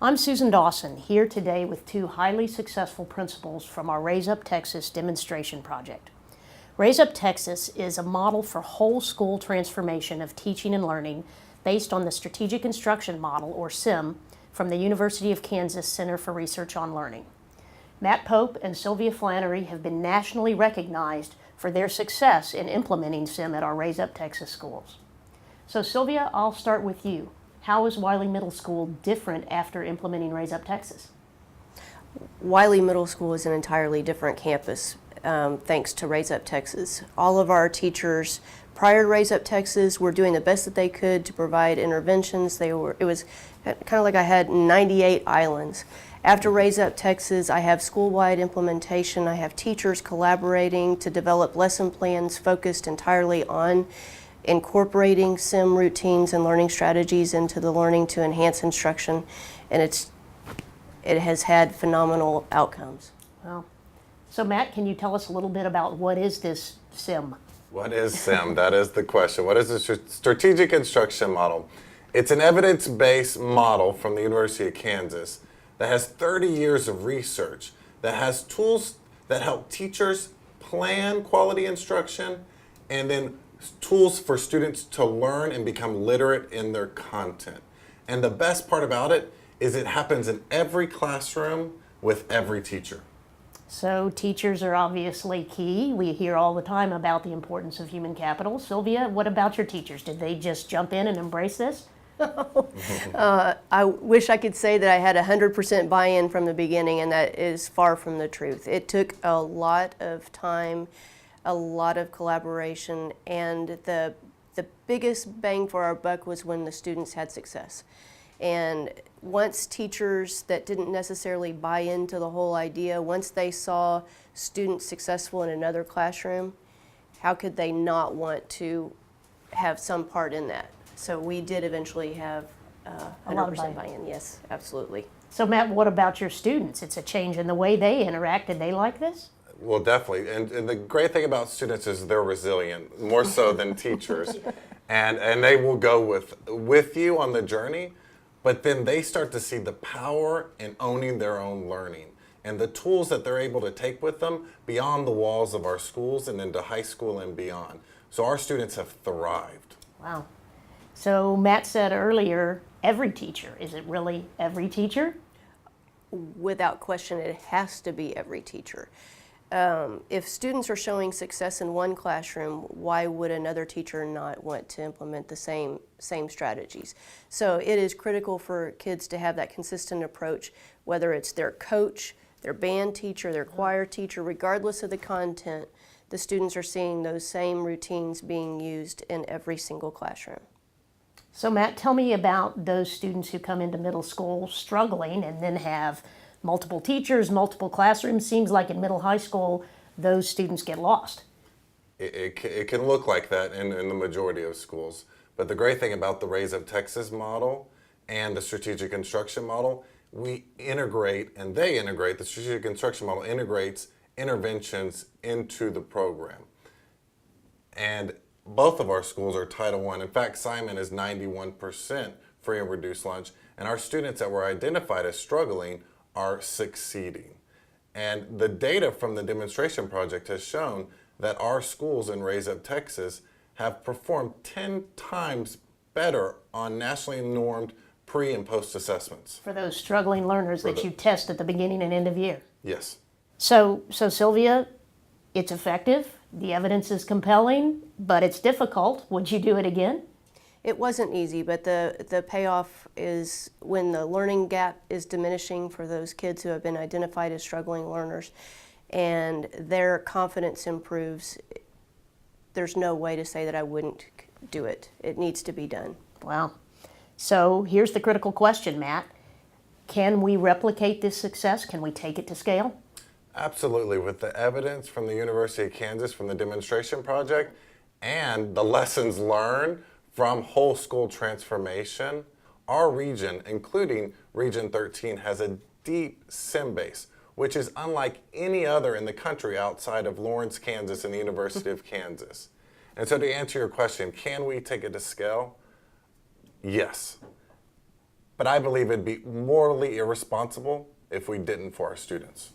I'm Susan Dawson, here today with two highly successful principals from our RAISEup Texas demonstration project. RAISEup Texas is a model for whole school transformation of teaching and learning based on the Strategic Instruction Model, or SIM, from the University of Kansas Center for Research on Learning. Matt Pope and Sylvia Flannery have been nationally recognized for their success in implementing SIM at our RAISEup Texas schools. So Sylvia, I'll start with you. How is Wiley Middle School different after implementing RAISEup Texas? Wiley Middle School is an entirely different campus thanks to RAISEup Texas. All of our teachers prior to RAISEup Texas were doing the best that they could to provide interventions. It was kind of like I had 98 islands. After RAISEup Texas, I have school-wide implementation. I have teachers collaborating to develop lesson plans focused entirely on incorporating SIM routines and learning strategies into the learning to enhance instruction, and it has had phenomenal outcomes. Well, so Matt, can you tell us a little bit about what is this SIM? What is SIM? That is the question. What is the Strategic Instruction Model? It's an evidence-based model from the University of Kansas that has 30 years of research, that has tools that help teachers plan quality instruction, and then tools for students to learn and become literate in their content. And the best part about it is it happens in every classroom with every teacher. So teachers are obviously key. We hear all the time about the importance of human capital. Sylvia, what about your teachers? Did they just jump in and embrace this? I wish I could say that I had 100% buy-in from the beginning, and that is far from the truth. It took a lot of time, a lot of collaboration, and the biggest bang for our buck was when the students had success. And once teachers that didn't necessarily buy into the whole idea, once they saw students successful in another classroom, how could they not want to have some part in that? So we did eventually have 100% buy-in. Yes, absolutely. So Matt, what about your students? It's a change in the way they interact. Did they like this? Well, definitely. And the great thing about students is they're resilient, more so than teachers. And they will go with you on the journey, but then they start to see the power in owning their own learning and the tools that they're able to take with them beyond the walls of our schools and into high school and beyond. So our students have thrived. Wow. So Matt said earlier, every teacher. Is it really every teacher? Without question, it has to be every teacher. If students are showing success in one classroom, why would another teacher not want to implement the same strategies? So it is critical for kids to have that consistent approach, whether it's their coach, their band teacher, their choir teacher, regardless of the content, the students are seeing those same routines being used in every single classroom. So Matt, tell me about those students who come into middle school struggling and then have multiple teachers, multiple classrooms. Seems like in middle high school, those students get lost. It can look like that in the majority of schools. But the great thing about the RAISEup Texas model and the Strategic Instruction Model, we integrate, and they integrate, the Strategic Instruction Model integrates interventions into the program. And both of our schools are Title I. In fact, Simon is 91% free and reduced lunch, and our students that were identified as struggling are succeeding. And the data from the demonstration project has shown that our schools in RAISEup Texas have performed 10 times better on nationally normed pre and post assessments. For those struggling learners that you test at the beginning and end of year. Yes. So Sylvia, it's effective, the evidence is compelling, but it's difficult. Would you do it again? It wasn't easy, but the payoff is when the learning gap is diminishing for those kids who have been identified as struggling learners and their confidence improves. There's no way to say that I wouldn't do it. It needs to be done. Wow. So here's the critical question, Matt. Can we replicate this success? Can we take it to scale? Absolutely. With the evidence from the University of Kansas from the demonstration project and the lessons learned from whole school transformation, our region, including Region 13, has a deep SIM base, which is unlike any other in the country outside of Lawrence, Kansas and the University of Kansas. And so to answer your question, can we take it to scale? Yes. but I believe it'd be morally irresponsible if we didn't for our students.